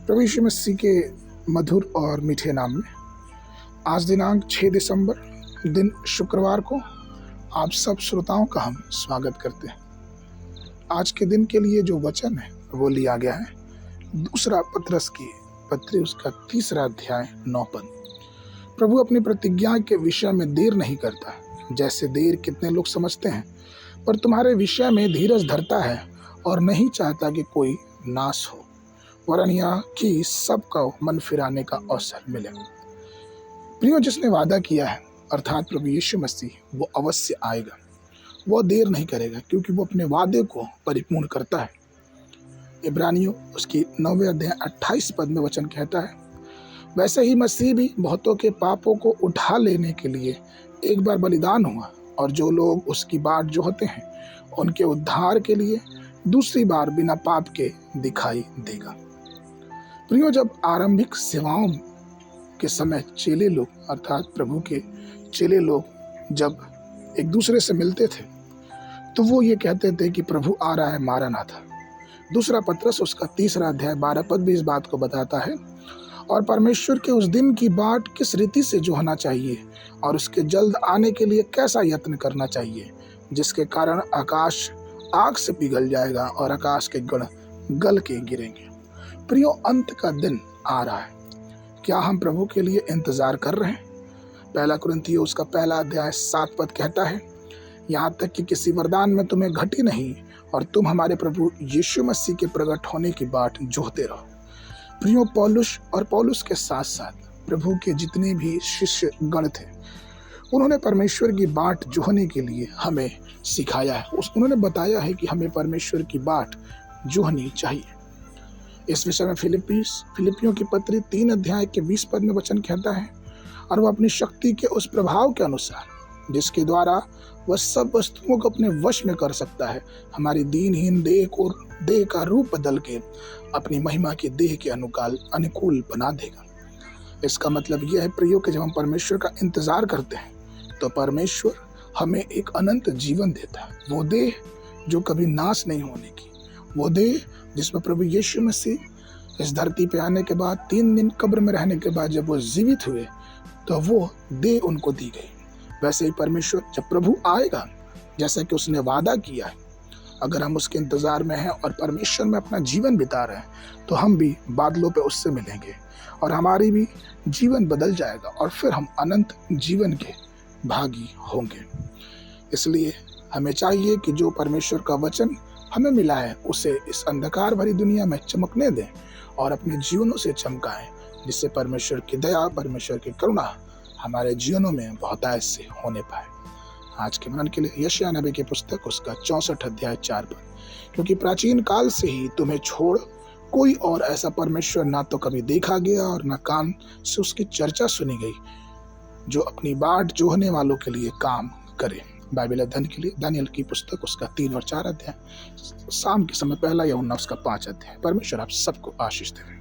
प्रभु यीशु मसीह के मधुर और मीठे नाम में आज दिनांक 6 दिसंबर दिन शुक्रवार को आप सब श्रोताओं का हम स्वागत करते हैं। आज के दिन के लिए जो वचन है वो लिया गया है दूसरा पतरस की पत्री उसका 3 अध्याय 9 पद। प्रभु अपनी प्रतिज्ञा के विषय में देर नहीं करता, जैसे देर कितने लोग समझते हैं, पर तुम्हारे विषय में धीरज धरता है और नहीं चाहता कि कोई नाश हो, वरन यह कि सबका मन फिराने का अवसर मिले। प्रियो, जिसने वादा किया है अर्थात प्रभु यीशु मसीह, वो अवश्य आएगा। वो देर नहीं करेगा क्योंकि वो अपने वादे को परिपूर्ण करता है। इब्रानियों उसकी 9 अध्याय 28 पद में वचन कहता है, वैसे ही मसीह भी बहुतों के पापों को उठा लेने के लिए एक बार बलिदान हुआ, और जो लोग उसकी बाट जोहते हैं उनके उद्धार के लिए दूसरी बार बिना पाप के दिखाई देगा। प्रियो, जब आरंभिक सेवाओं के समय चेले लोग अर्थात प्रभु के चेले लोग जब एक दूसरे से मिलते थे तो वो ये कहते थे कि प्रभु आ रहा है, मारनाथा। दूसरा पतरस उसका 3 अध्याय 12 पद भी इस बात को बताता है, और परमेश्वर के उस दिन की बाट किस रीति से जोहना चाहिए और उसके जल्द आने के लिए कैसा यत्न करना चाहिए, जिसके कारण आकाश आग से पिघल जाएगा और आकाश के गण गल के गिरेंगे। प्रियो, अंत का दिन आ रहा है। क्या हम प्रभु के लिए इंतजार कर रहे हैं? 1 कुरिन्थियों उसका 1 अध्याय 7 पद कहता है, यहाँ तक कि किसी वरदान में तुम्हें घटी नहीं और तुम हमारे प्रभु यीशु मसीह के प्रकट होने की बाट जोहते रहो। प्रियो, पौलुस के साथ साथ प्रभु के जितने भी शिष्य गण थे, उन्होंने परमेश्वर की बाट जोहने के लिए हमें सिखाया है। उन्होंने बताया है कि हमें परमेश्वर की बाट जोहनी चाहिए। इस विषय में फिलिपियों की पत्री 3 अध्याय के 20 पद में वचन कहता है, और वह अपनी शक्ति के उस प्रभाव के अनुसार जिसके द्वारा वह सब वस्तुओं को अपने वश में कर सकता है, हमारी दीनहीन देह का रूप बदल के अपनी महिमा की देह के अनुकूल बना देगा। इसका मतलब यह है प्रियो कि जब हम परमेश्वर का इंतजार करते हैं तो परमेश्वर हमें एक अनंत जीवन देता है। वो देह जो कभी नाश नहीं होने की, वो देह जिसमें प्रभु यीशु मसीह इस धरती पे आने के बाद 3 दिन कब्र में रहने के बाद जब वो जीवित हुए तो वो देह उनको दी गई। वैसे ही परमेश्वर जब प्रभु आएगा, जैसा कि उसने वादा किया है, अगर हम उसके इंतजार में हैं और परमेश्वर में अपना जीवन बिता रहे हैं तो हम भी बादलों पे उससे मिलेंगे और हमारी भी जीवन बदल जाएगा और फिर हम अनंत जीवन के भागी होंगे। इसलिए हमें चाहिए कि जो परमेश्वर का वचन हमें मिला है उसे इस अंधकार भरी दुनिया में चमकने दें और अपने जीवनों से चमकाएं, जिससे परमेश्वर की दया, परमेश्वर की करुणा हमारे जीवनों में बहुतायत से होने पाए। आज के मनन के लिए यशायाह नबी की पुस्तक उसका 64 अध्याय 4 पद, क्योंकि प्राचीन काल से ही तुम्हें छोड़ कोई और ऐसा परमेश्वर ना तो कभी देखा गया और ना कान से उसकी चर्चा सुनी गई, जो अपनी बाट जोहने वालों के लिए काम करे। बाइबल अध्ययन के लिए दानियल की पुस्तक उसका 3 और 4 अध्याय, शाम के समय 1 यूहन्ना उसका 5 अध्याय। परमेश्वर आप सबको आशीष दे।